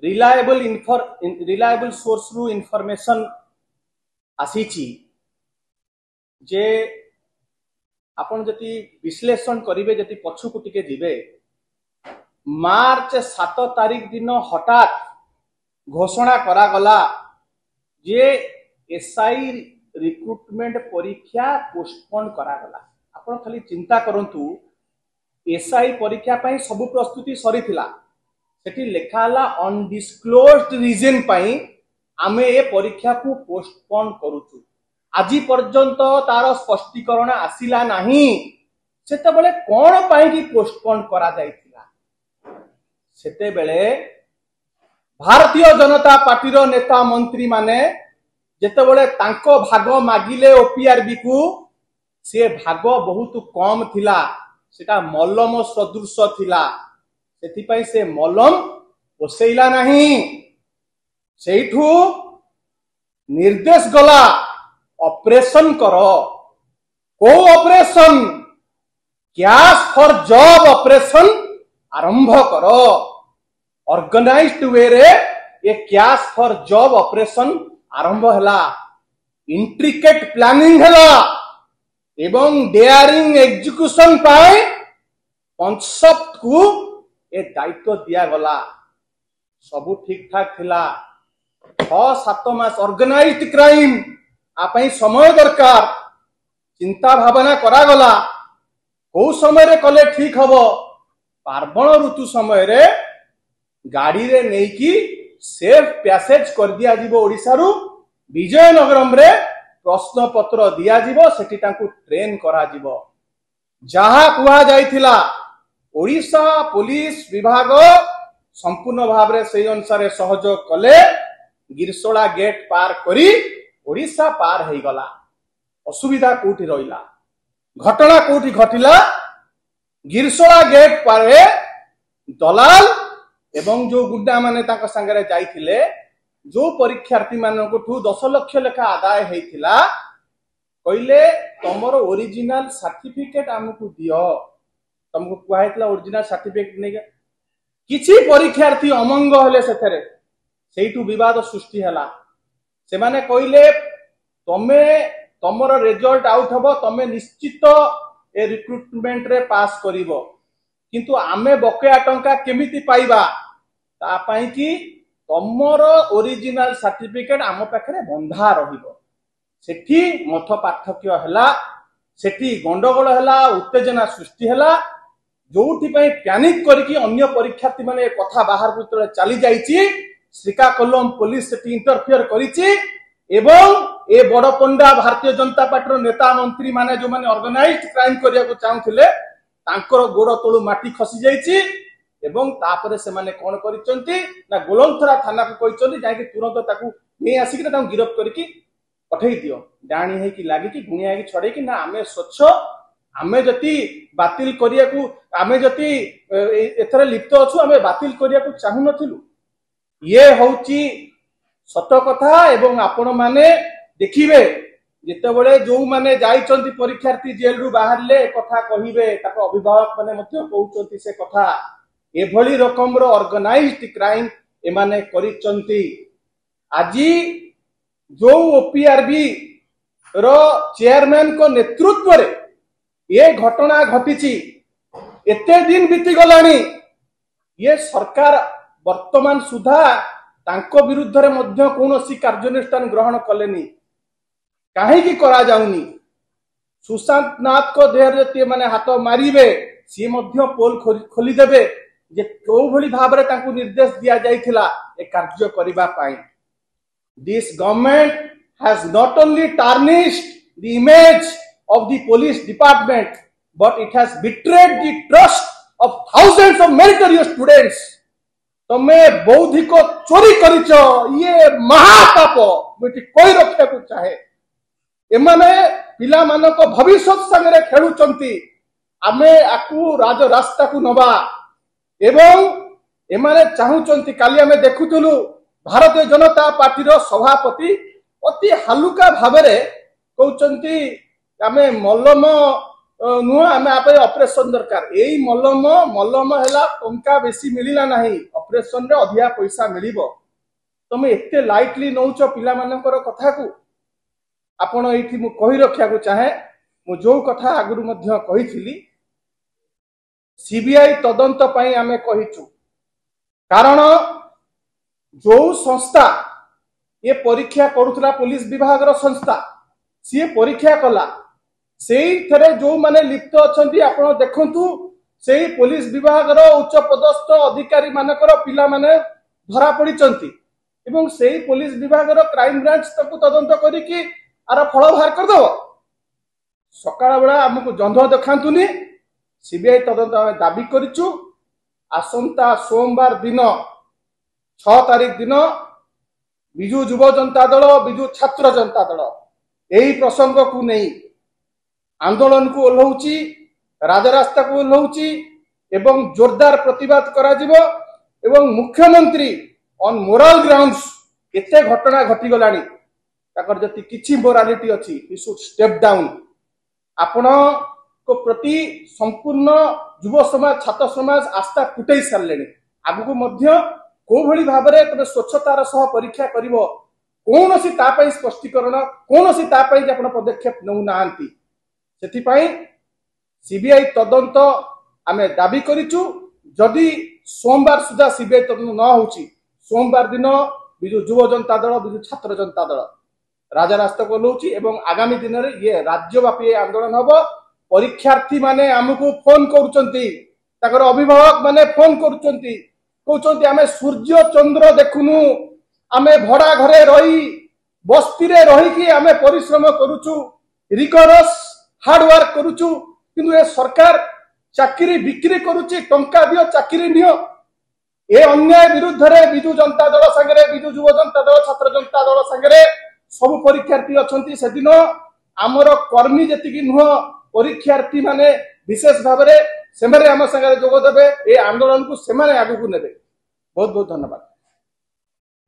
Reliable source रु information आसी जे आपण जति विश्लेषण करिवे जति पछुकु टिके जिवे मार्च 7 तारीख दिन हठात घोषणा करा गला जे एसआई रिक्रुटमेंट परीक्षा पोस्टपोन करा गला। आपण खाली चिंता करंतु एसआई परीक्षा पई सब प्रस्तुति सरी थिला सेठी लेखाला अनडिस्क्लोज्ड रीजन पई आमे ए परीक्षा को पोस्टपोन करूछु। आज पर्यंत तार स्पष्टीकरण आसिला नहीं सेते बेले कोन पई कि पोस्टपोन करा जायतिला। सेते बेले भारतीय जनता पार्टी रो नेता मंत्री माने जेते बेले तांको भाग मागिले ओपीआरबी को से भाग बहुत कम थिला सेटा मलम सदृश थिला सेति पई से मलम पोसेइला नहीं। सेठू निर्देश गला ऑपरेशन करो को operation cash for job operation आरंभ करो। ऑर्गेनाइज्ड वे रे ये कैश फॉर जॉब ऑपरेशन आरंभ हला इंट्रिकेट प्लानिंग हला एवं डेयरिंग एग्जीक्यूशन पाए कॉन्सेप्ट को ए दायित्व दिया गला। सबू ठीक ठाक थिला 6-7 मास ऑर्गेनाइज्ड क्राइम आपई समय दरकार चिंता भावना करा गला को समय रे कले ठीक हबो। पार्वण ऋतु समय रे गाड़ी रे नै कि सेफ पैसेज कर दिया जिवो ओडिसा रु विजयनगरम रे प्रश्न पत्र दिया जिवो सेठी तांकु ट्रेन करा जिवो। जहा कुहा जाइथिला ओडिसा पुलिस विभाग संपूर्ण भाव रे सेही अनुसार सहयोग कले गिरसोला गेट पार करी ओडिसा पार है गला। असुविधा कोठी रहिला घटना कोठी घटिला गिरसोला गेट पार दलाल एवं जो गुड्डा माने ताका संगे जाइथिले जो परीक्षार्थी मानको ठू 10 लाख लेखा आदाय हेतिला कहले तमरो ओरिजिनल सर्टिफिकेट हमकु दियो। तुमको कुहाइतला ओरिजिनल सर्टिफिकेट नै किछि परीक्षार्थी अमंग हले सेथरे सेइटू विवाद सृष्टि हला। से माने कहले तमे तमरो रिजल्ट आउट हबो तमे निश्चित ए रिक्रुटमेंट रे पास करिवो किंतु आमे बकेया टंका केमिति पाइबा ता पई कि तमरो ओरिजिनल सर्टिफिकेट आम पाखरे बंधा रहिबो। सेठी मथ पार्थक्य हला सेठी गंडगोल हला उत्तेजना सृष्टि हला जोठी पई पैनिक करके अन्य परीक्षार्थी माने कथा बाहर भीतर चली जाईची श्रीकाकुलम पुलिस सेठी इंटरफियर करिची एवं ए बड़पंडा भारतीय जनता पार्टी नेता मंत्री माने जो माने ऑर्गेनाइज्ड क्राइम करिया को चाहुथिले तांकर गोड़ तळु माटी खसी जाईची एवं तापरे से माने कोन करिचंती ना गोलंथरा थाना को कहिचंती जाय कि तुरंत ताकू नै आसी कि ताकू गिरफ्त करके पठेई दियो। डाणी है कि लागी कि गुणिया है कि छड़े कि ना आमे स्वच्छ आमे जति बातिल करिया को आमे जति एथरे लिप्त अछु आमे बातिल करिया को चाहु नथिलु। ये होची सत कथा एवं आपण माने देखिबे जेते बळे जो माने जाइचंती परीक्षार्थी जेल रु बाहरले कथा कहिबे ताको अभिभावक माने मध्य कहउचंती से कथा एभली रकम रो ऑर्गेनाइज्ड क्राइम एमाने करिचंती। आजी जो ओपीआरबी रो चेयरमैन को नेतृत्व रे ये घटना घटिची एते दिन बीती गलानी ये सरकार वर्तमान सुधा तांको विरुद्ध रे मध्य कोनोसी कार्यानुष्ठान ग्रहण कलेनी काहे की करा जाउनी। सुशांत नाथ को देहर जति माने हाथ मारिबे सी मध्य पोल खोली देबे जे को भली भाबरे तांको निर्देश दिया जाइथिला ए कार्य करिबा पाई। This government has not only tarnished the image of the police department but it has betrayed the trust of thousands of meritorious students। तमे बौद्धिक चोरी करिच ये महापाप बेटी कोई रक्षा को चाहे एमाने पिला मानको भविष्य संगे खेलुचंती आमे आकु राज रास्ता को नबा एवं एमाने चाहुचंती। काली आमे देखुतलु भारतीय जनता पार्टी रो सभापति अति हालुका भाबरे कहउचंती आमे मल्लम नुह आम आप ऑपरेशन दरकार यही मलम मलम है टंका बेसी मिलला ना ऑपरेशन रे अधिका पैसा मिलिबो तुम एते लाइटली नौच पिला मानकर कथा को आपण एठी मु कहि रखिया को चाहे मु जो कथा आगुरु मध्य कहिथिली सीबीआई तदंत पई आमे कहिचु कारण जो संस्था ये परीक्षा करुला पुलिस विभाग रो संस्था सी परीक्षा कला से जो माने लिप्त अछंती आपण देखंतु से पुलिस विभाग रो उच्च पदस्थ अधिकारी मानकर पिला माने धरा पड़िचंती एवं से पुलिस विभाग रो क्राइम ब्रांच तक तदंत करिकी आर फल बाहर कर दो सकाळ बेला हमकु जंध देखांतुनी सीबीआई तदंत आमे दाबी करिचु आसंता सोमवार दिन 6 तारीख दिन बिजु युव जनता दल बिजु छात्र जनता दल यही प्रसंग को नहीं आंदोलन को ओल्लौची राजरास्ता को ओल्लौची एवं जोरदार प्रतिवाद करा जिवो एवं मुख्यमंत्री ऑन मोरल ग्राउंड्स एते घटना घटी गलानी ताकर जति किछि मोरालिटी अछि ही शुड स्टेप डाउन आपण को प्रति संपूर्ण युव समाज छात्र समाज आस्था टूटै सारलेनी आगु मध्य को भली भाबरे तबे स्वच्छतार सह परीक्षा करिवो कोनोसी तापई स्पष्टीकरण कोनोसी तापई आपण पदक्षेप नउ नांती सेथि पई सीबीआई तदंत आमे दाबी करिचु जदि सोमवार सुधा सीबीआई तदंत न होउची सोमवार दिन बिजु युव जनता दल बिजु छात्र जनता दल राजरास्ता को लौची एवं आगामी दिन रे ये राज्यव्यापी आंदोलन हबो परीक्षार्थी माने हमकु फोन करूचंती ताकर अभिभावक माने फोन करूचंती कहउचंती आमे सूर्य चंद्र देखुनु आमे भड़ा घरे रही बस्ती रे रही कि आमे परिश्रम करूचु रिकरस हार्ड वर्क करूचु किंतु ए सरकार चाकरी बिक्री करूची टंका दियो चाकरी नियो ए अन्याय विरुद्ध रे बिजु जनता दल संगे बिजु युव जनता दल छात्र जनता दल संगे सब परीक्षार्थी अछंती सेदिन आमर कर्मी जेतिकी नुह परीक्षार्थी माने विशेष भाव में से आम संगे जोग देवे ए आंदोलन को सेमाने आगु को नेबे बहुत बहुत धन्यवाद।